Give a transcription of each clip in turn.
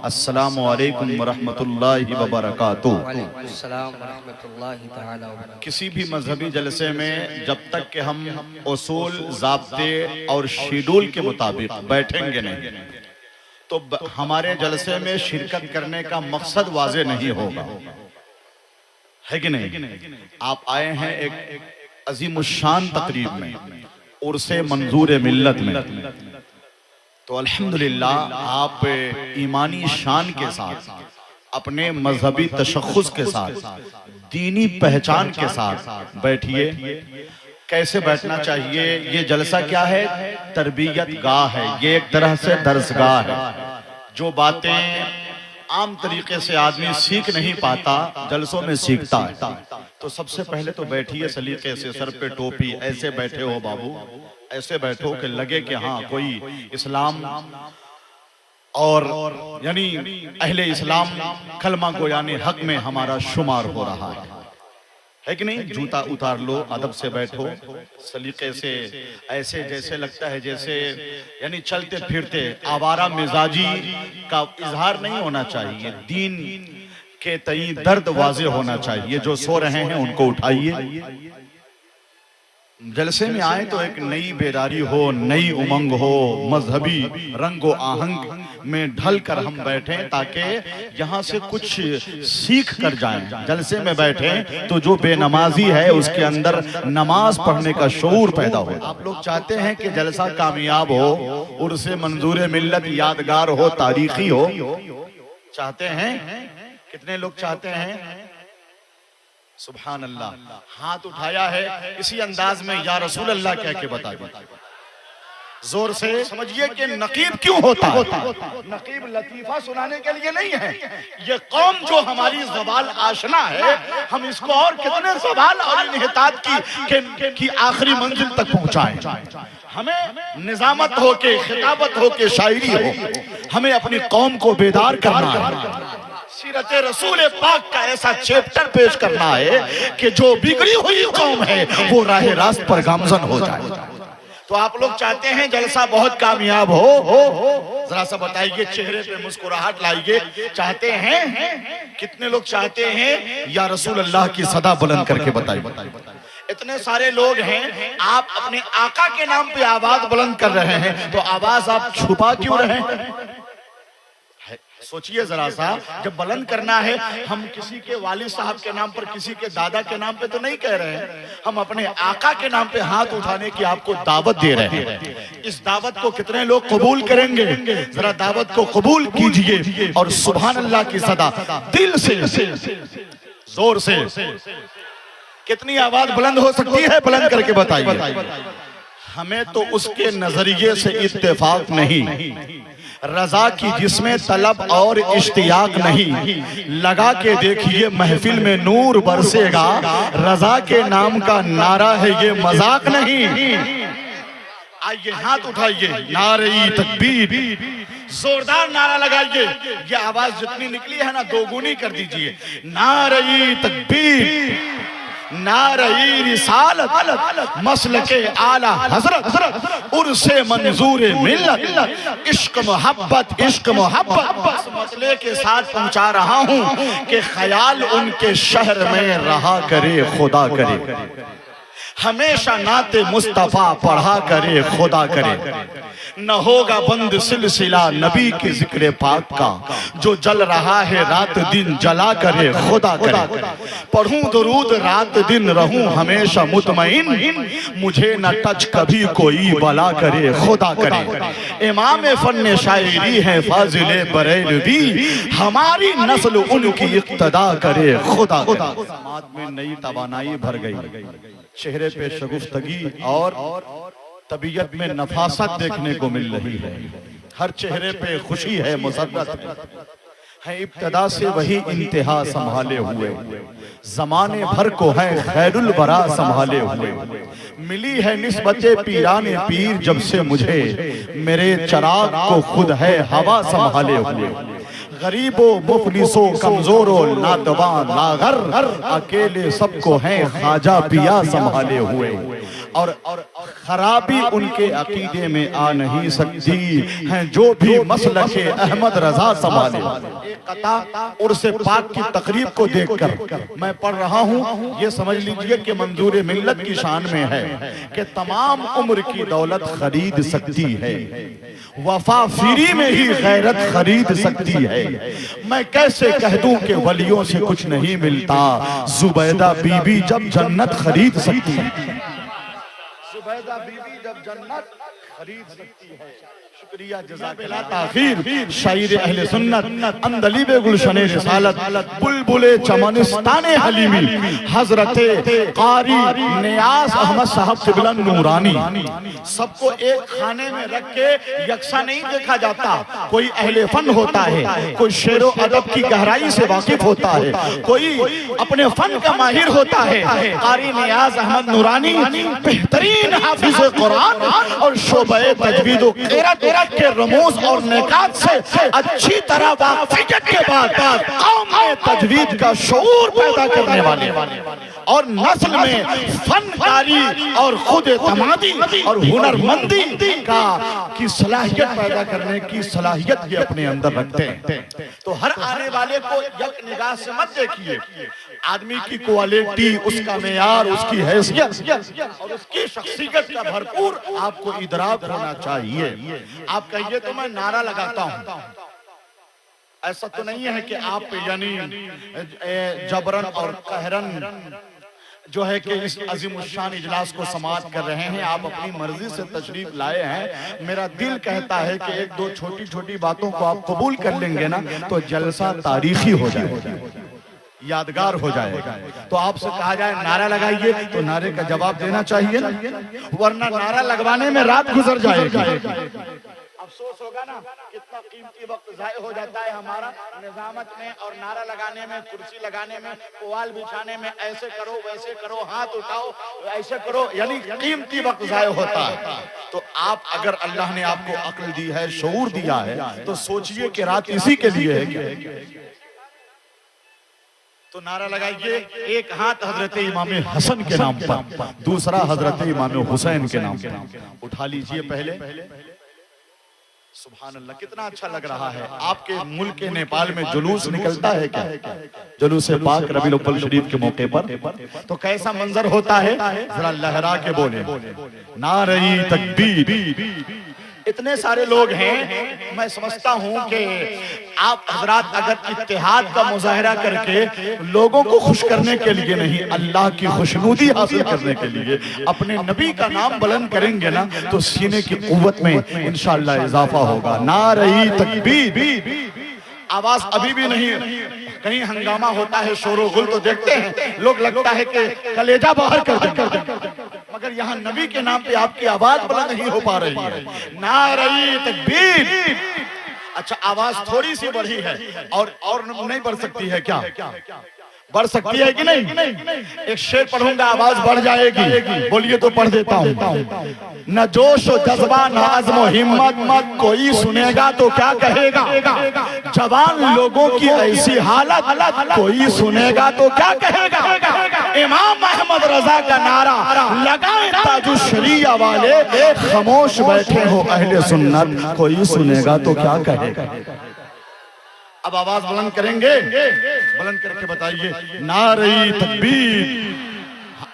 السلام علیکم ورحمۃ اللہ وبرکاتہ۔ وعلیکم السلام ورحمۃ اللہ تعالی وبرکاتہ۔ کسی بھی مذہبی جلسے میں جب تک کہ ہم اصول، ضابطے اور شیڈول کے مطابق بیٹھیں گے نہیں تو ہمارے جلسے میں شرکت کرنے کا مقصد واضح نہیں ہوگا، ہے کہ نہیں؟ آپ آئے ہیں ایک عظیم الشان تقریب میں، عرس منظور ملت میں، تو الحمدللہ آپ ایمانی شان کے ساتھ، اپنے مذہبی تشخص کے ساتھ، دینی پہچان کے ساتھ بیٹھیے۔ کیسے بیٹھنا چاہیے؟ یہ جلسہ کیا ہے؟ تربیت گاہ ہے، یہ ایک طرح سے درس گاہ ہے۔ جو باتیں عام طریقے سے آدمی سیکھ نہیں پاتا، جلسوں میں سیکھتا ہے۔ تو سب سے پہلے تو بیٹھیے سلیقے سے، سر پہ ٹوپی، ایسے بیٹھے ہو بابو، ایسے بیٹھو کہ لگے کہ ہاں کوئی اسلام اور یعنی اہل اسلام کلمہ کو یعنی حق میں ہمارا شمار ہو رہا ہے کہ نہیں؟ جوتا اتار لو، ادب سے بیٹھو، سلیقے سے، ایسے جیسے لگتا ہے جیسے یعنی چلتے پھرتے آوارہ مزاجی کا اظہار نہیں ہونا چاہیے۔ دین کے تئیں درد واضح ہونا چاہیے۔ جو سو رہے ہیں ان کو اٹھائیے۔ جلسے میں آئے تو ایک نئی بیداری ہو، نئی امنگ ہو، مذہبی رنگ و آہنگ میں ڈھل کر ہم بیٹھیں تاکہ یہاں سے کچھ سیکھ کر جائیں۔ جلسے میں بیٹھیں تو جو بے نمازی ہے اس کے اندر نماز پڑھنے کا شعور پیدا ہو۔ آپ لوگ چاہتے ہیں کہ جلسہ کامیاب ہو، عرس منظور ملت یادگار ہو، تاریخی ہو، چاہتے ہیں؟ کتنے لوگ چاہتے ہیں؟ سبحان اللہ، ہاتھ اٹھایا ہے۔ اسی انداز میں یا رسول اللہ کہہ کے بتا دیں زور سے۔ سمجھیے کہ نقیب کیوں ہوتا ہے؟ نقیب لطیفہ سنانے کے لیے نہیں ہے۔ یہ قوم جو ہماری زوال آشنا ہے، ہم اس کو اور کتنے زوال اور انحطاط کی آخری منزل تک پہنچائیں۔ ہمیں نظامت ہو کے، خطابت ہو کے، شاعری ہو، ہمیں اپنی قوم کو بیدار کرنا ہے۔ سیرت رسول پاک کا ایسا چیپٹر پیش کرنا ہے کہ جو بگڑی ہوئی قوم ہے وہ راہ راست پر گامزن ہو جائے۔ تو آپ لوگ چاہتے ہیں جلسہ بہت کامیاب ہو، ذرا سا بتائیے، چہرے پہ مسکراہٹ لائیے۔ چاہتے ہیں؟ کتنے لوگ چاہتے ہیں؟ یا رسول اللہ کی صدا بلند کر کے بتائیے۔ اتنے سارے لوگ ہیں، آپ اپنے آقا کے نام پہ آواز بلند کر رہے ہیں تو آواز آپ چھپا کیوں رہے ہیں؟ سوچئے ذرا سا، جب بلند کرنا ہے، ہم کسی کے والد صاحب کے نام پر، کسی کے دادا کے نام پہ تو نہیں کہہ رہے ہیں، ہم اپنے آقا کے نام پہ ہاتھ اٹھانے کی آپ کو دعوت دے رہے ہیں۔ اس دعوت کو کتنے لوگ قبول کریں گے؟ ذرا دعوت کو قبول کیجئے اور سبحان اللہ کی صدا دل سے، زور سے، کتنی آواز بلند ہو سکتی ہے؟ بلند کر کے بتائیے۔ ہمیں تو اس کے نظریے سے اتفاق نہیں، رضا کی جس میں طلب اور اشتیاق نہیں، لگا کے دیکھیے محفل میں نور برسے گا، رضا کے نام کا نعرہ ہے یہ مذاق نہیں۔ آئیے ہاتھ اٹھائیے، نعرہ تکبیر، زوردار نعرہ لگائیے۔ یہ آواز جتنی نکلی ہے نا دوگنی کر دیجئے۔ نعرہ تکبیر، نعرہ رسالت، مسلک اعلیٰ حضرت، عرس منظور ملت، عشق محبت، عشق محبت۔ اس مسئلے کے ساتھ پہنچا رہا ہوں کہ خیال ان کے شہر میں رہا کرے خدا کرے، ہمیشہ نعت مصطفیٰ پڑھا کرے خدا کرے۔ نہ ہوگا بند سلسلہ نبی کے ذکر پاک کا، جو جل رہا ہے رات دن جلا کرے خدا کرے۔ پڑھوں درود رات دن رہوں ہمیشہ مطمئن، مجھے نہ ٹچ کبھی کوئی بلا کرے خدا کرے۔ امام فن شاعری ہے فاضل بریلوی، ہماری نسل ان کی اقتدا کرے خدا کرے۔ سماعت میں نئی توانائی بھر گئی، چہرے پہ شگفتگی اور طبیعت میں نفاست دیکھنے کو مل رہی ہے، ہر چہرے پہ خوشی ہے، مسرت ہے، ابتدا سے وہی انتہا سنبھالے ہوئے، زمانے بھر کو ہے خیر البرا سنبھالے ہوئے۔ ملی ہے نسبت پیران پیر جب سے مجھے، میرے چراغ کو خود ہے ہوا سنبھالے ہوئے۔ غریب و مفلس و کمزور و ناتواں لاغر، اکیلے سب کو ہیں خواجہ پیا سنبھالے ہوئے۔ اور خرابی ان کے عقیدے میں آ نہیں سکتی ہیں جو بھی مسلک احمد رضا سنبھالے۔ ایک قطع عرس پاک کی تقریب کو دیکھ کر میں پڑھ رہا ہوں، یہ سمجھ لیجئے کہ منظور ملت کی شان میں ہے کہ تمام عمر کی دولت خرید سکتی ہے، وفا فری میں ہی غیرت خرید سکتی ہے۔ میں کیسے کہہ دوں کہ ولیوں سے کچھ نہیں ملتا، زبیدہ بی بی جب جنت خرید سکتی ہے، زبیدہ بی بی جب جنت خرید سکتی ہے۔ شکریہ، جزاک اللہ تاخیر۔ شاعر اہل سنت اندلیب گلشن رسالت بلبل چمنستان حلیمی حضرت قاری نیاز احمد صاحب قبلہ نورانی، سب کو ایک خانے میں رکھ کے یکساں نہیں دیکھا جاتا۔ کوئی اہل فن ہوتا ہے، کوئی شعر و ادب کی گہرائی سے واقف ہوتا ہے، کوئی اپنے فن کا ماہر ہوتا ہے۔ قاری نیاز احمد نورانی بہترین حافظ قرآن اور شعبہ تجوید و قرأت کے رموز اور نکات سے اچھی طرح واقفیت کے بعد قوم میں تجوید کا شعور پیدا کرنے والے اور نسل میں فنکاری اور خود اعتمادی اور ہنرمندی کی صلاحیت پیدا کرنے کی صلاحیت یہ اپنے اندر رکھتے ہیں۔ تو ہر آنے والے کو یک نگاہ سے مت دیکھیے، آدمی کی کوالٹی، اس کا معیار، اس کی حیثیت اور اس کی شخصیت کا بھرپور آپ کو ادراک ہونا چاہیے۔ آپ کہیے تو میں نعرہ لگاتا ہوں، ایسا تو نہیں ہے کہ آپ یعنی جبرن اور قہرن جو ہے کہ اس عظیم الشان اجلاس کو سماعت کر رہے ہیں، آپ اپنی مرضی سے تشریف لائے ہیں۔ میرا دل کہتا ہے کہ ایک دو چھوٹی چھوٹی باتوں کو آپ قبول کر لیں گے نا تو جلسہ تاریخی ہو جائے گا، یادگار ہو جائے گا۔ تو آپ سے کہا جائے نعرہ لگائیے تو نعرے کا جواب دینا چاہیے نا، ورنہ نعرہ لگوانے میں رات گزر جائے گا۔ افسوس ہوگا نا کتنا قیمتی وقت ضائع ہو جاتا ہے ہمارا نظامت میں اور نعرہ لگانے میں، کرسی لگانے میں، پوال بچھانے میں، ایسے کرو ویسے کرو، ہاتھ اٹھاؤ ایسے کرو، یعنی قیمتی وقت ضائع ہوتا ہے۔ تو آپ اگر اللہ نے آپ کو عقل دی ہے، شعور دیا ہے، تو سوچئے کہ رات اسی کے لیے ہے۔ تو نعرہ لگائیے، ایک ہاتھ حضرت امام حسن کے نام پر، دوسرا حضرت امام حسین کے نام پر اٹھا لیجئے پہلے۔ سبحان اللہ، کتنا اچھا لگ رہا ہے۔ آپ کے ملک نیپال میں جلوس نکلتا ہے کیا؟ جلوس پاک ربیع الاول شریف کے موقع پر تو کیسا منظر ہوتا ہے؟ ذرا لہرا کے بولے نعرہ تکبیر۔ اتنے سارے لوگ ہیں، میں سمجھتا ہوں کہ آپ حضرات اگر اتحاد کا مظاہرہ کر کے لوگوں کو خوش کرنے کے لیے نہیں، اللہ کی خوشنودی حاصل کرنے کے لیے اپنے نبی کا نام بلند کریں گے نا تو سینے کی قوت میں انشاءاللہ اضافہ ہوگا۔ نعرہ تکبیر۔ آواز ابھی بھی نہیں، کہیں ہنگامہ ہوتا ہے، شور و غل تو دیکھتے ہیں لوگ، لگتا ہے کہ کلیجہ باہر کر دیں، مگر یہاں نبی کے نام پہ آپ کی آواز بلند نہیں ہو پا رہی ہے۔ نعرہ تکبیر۔ اچھا آواز تھوڑی سی بڑھی ہے اور نہیں بڑھ سکتی ہے کیا؟ بڑھ سکتی ہے کہ نہیں؟ ایک شعر پڑھوں گا آواز بڑھ جائے گی، بولیے تو پڑھ دیتا ہوں۔ نہ جوش و جذبہ نہ عزم و ہمت، کوئی سنے گا تو کیا کہے گا؟ جوان لوگوں کی ایسی حالت، کوئی سنے گا تو کیا کہے گا؟ امام احمد رضا کا نعرہ لگائیں تاج الشریعہ والے، خاموش بیٹھے ہو اہل سنت، کوئی سنے گا تو کیا کہے گا؟ اب آواز بلند کریں گے، بلند کر کے بتائیے نعرہ تکبیر۔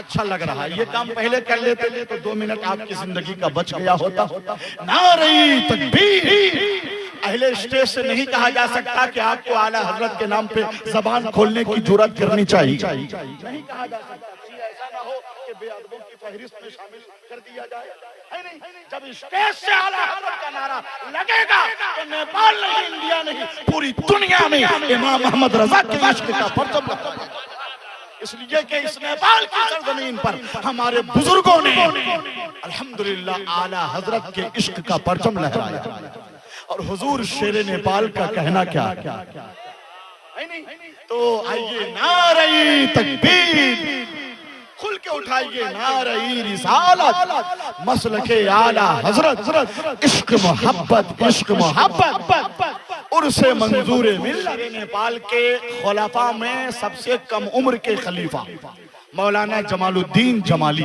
اچھا لگ رہا ہے، یہ کام پہلے کر لیتے تو 2 منٹ آپ کی زندگی کا بچ گیا ہوتا۔ نعرہ تکبیر۔ اہل اسٹیج سے نہیں کہا جا سکتا کہ آپ کو اعلیٰ حضرت کے نام پہ زبان کھولنے کی جرات کرنی چاہیے، نہیں کہا جا سکتا، ایسا نہ ہو کہ بے ادبوں کی فہرست میں شامل کر دیا جائے۔ جب اسٹیج سے اعلیٰ حضرت کا نعرہ لگے گا تو نیپال نہیں، انڈیا نہیں، پوری دنیا میں امام احمد رضا کے عشق کا پرچم لگا۔ اس لیے کہ اس نیپال کی سرزمین پر ہمارے بزرگوں نے الحمدللہ اعلیٰ حضرت کے عشق کا پرچم لہرایا۔ اور حضور شیر نیپال کا کہنا کیا؟ تو آئیے نعرہ تکبیر، کھل کے اٹھائیے نعرہ رسالت، مسلک اعلیٰ حضرت، عشق محبت، عشق محبت۔ عرس منظور ملت، نیپال کے خلفاء میں سب سے کم عمر کے خلیفہ مولانا جمال الدین جمالی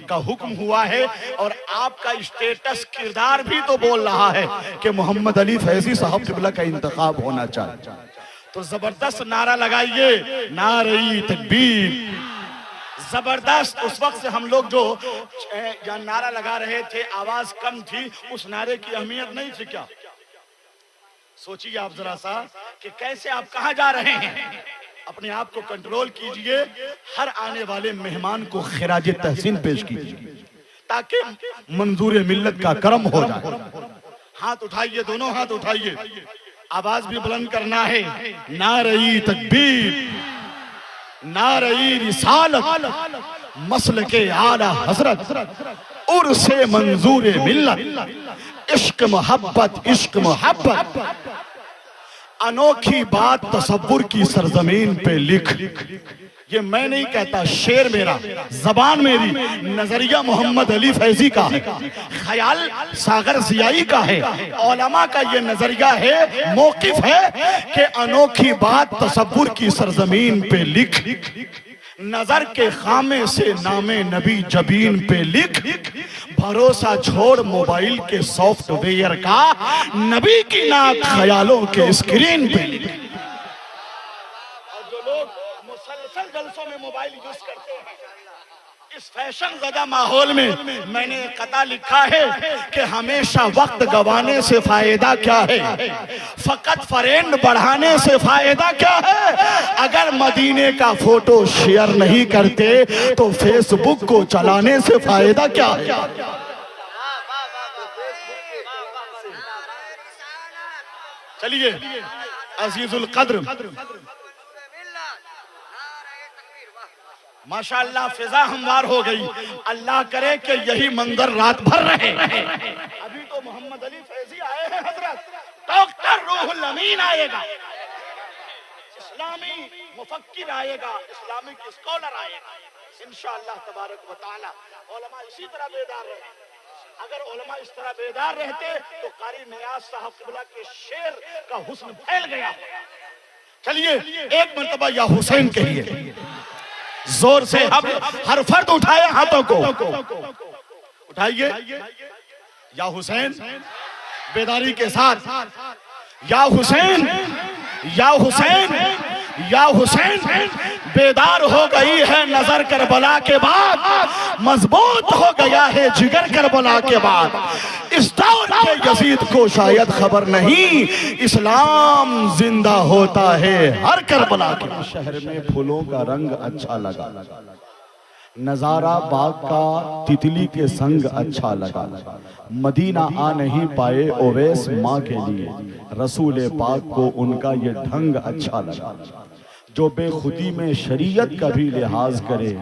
کا حکم ہوا ہے، اور آپ کا اسٹیٹس کردار بھی تو بول رہا ہے کہ محمد علی فیضی صاحب قبلہ کا انتخاب ہونا چاہیے. تو زبردست نعرہ لگائیے، نعرہ تکبیر. زبردست. اس وقت سے ہم لوگ جو نعرہ لگا رہے تھے آواز کم تھی، اس نعرے کی اہمیت نہیں تھی کیا؟ سوچیے آپ ذرا سا کہ کیسے آپ کہاں جا رہے ہیں. اپنے آپ کو کنٹرول کیجئے، ہر آنے والے مہمان کو خراج تحسین پیش کیجئے تاکہ منظور ملت کا کرم ہو جائے. ہاتھ اٹھائیے، دونوں ہاتھ اٹھائیے، آواز بھی بلند کرنا ہے. نعرہ تکبیر، نعرہ رسالت، مسلک اعلی حضرت، عرس منظور ملت، عشق محبت، عشق محبت. انوکھی بات تصور کی سرزمین پہ لکھ. یہ میں نہیں کہتا، شعر میرا، زبان میری، نظریہ محمد علی فیضی کا ہے، خیال ساغر ضیائی کا ہے، علماء کا یہ نظریہ ہے، موقف ہے کہ انوکھی بات تصور کی سرزمین پہ لکھ. نظر کے خامے سے نام نبی جبین پہ لکھ. بھروسہ چھوڑ موبائل کے سافٹ ویئر کا، نبی کی نعت خیالوں کے اسکرین پہ لکھ. اور جو لوگ مسلسل جلسوں میں موبائل یوز کرتے ہیں، اس فیشن زدہ ماحول میں میں نے قطع لکھا ہے کہ ہمیشہ وقت گوانے سے فائدہ کیا ہے، فقط فرینڈ بڑھانے سے فائدہ کیا ہے. اگر مدینے کا فوٹو شیئر نہیں کرتے تو فیس بک کو چلانے سے فائدہ کیا ہے. چلیے عزیز القدر، ماشاءاللہ فضا ہموار ہو گئی. اللہ کرے کہ یہی منظر رات بھر رہے. ابھی تو محمد علی فیضی آئے ہیں حضرت، ڈاکٹر روح الامین آئے گا، اسلامی مفکر آئے گا، اسلامک اسکالر آئے گا انشاءاللہ تبارک و تعالی. علماء اسی طرح بیدار رہے. اگر علماء اس طرح بیدار رہتے تو قاری نیاز صاحب قبلہ کے شعر کا حسن پھیل گیا. چلیے ایک مرتبہ یا حسین کہیے زور سے. ہر فرد اٹھائے ہاتھوں کو، اٹھائیے. یا حسین بیداری کے ساتھ، یا حسین، یا حسین، یا حسین. بیدار ہو گئی ہے نظر کربلا کے بعد، مضبوط ہو گیا ہے جگر کربلا کے بعد. اس دور کے یزید کو شاید خبر نہیں، اسلام زندہ ہوتا ہے ہر کربلا کے. شہر میں پھولوں کا رنگ اچھا لگا، نظارہ باغ کا تتلی کے سنگ اچھا لگا. مدینہ آ نہیں پائے اویس ماں کے لیے، رسول پاک کو ان کا یہ ڈھنگ اچھا لگا. جو بے خودی میں شریعت کا بھی لحاظ کرے،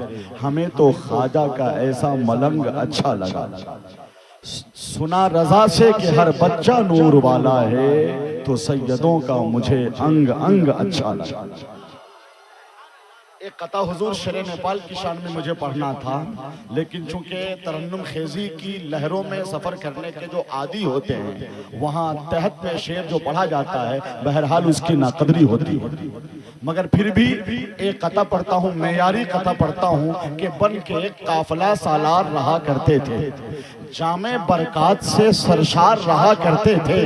ہمیں تو خواجہ کا ایسا ملنگ اچھا لگا. سنا رضا سے کہ ہر بچہ نور والا ہے، تو سیدوں کا مجھے انگ انگ اچھا لگا. ایک قطع حضور شرع نیپال کی شان میں مجھے پڑھنا تھا، لیکن چونکہ ترنم خیزی کی لہروں میں سفر کرنے کے جو عادی ہوتے ہیں، وہاں تحت میں شعر جو پڑھا جاتا ہے بہرحال اس کی ناقدری ہوتی ہے. مگر پھر بھی ایک قطع پڑھتا ہوں، معیاری قطع پڑھتا ہوں کہ بن کے قافلہ سالار رہا کرتے تھے، جامع برکات سے سرشار رہا کرتے تھے.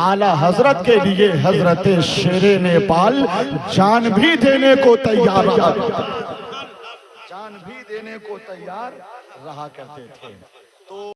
اعلی حضرت کے لیے حضرت شیر نیپال جان بھی دینے کو تیار رہا، جان بھی دینے کو تیار رہا کرتے تھے. تو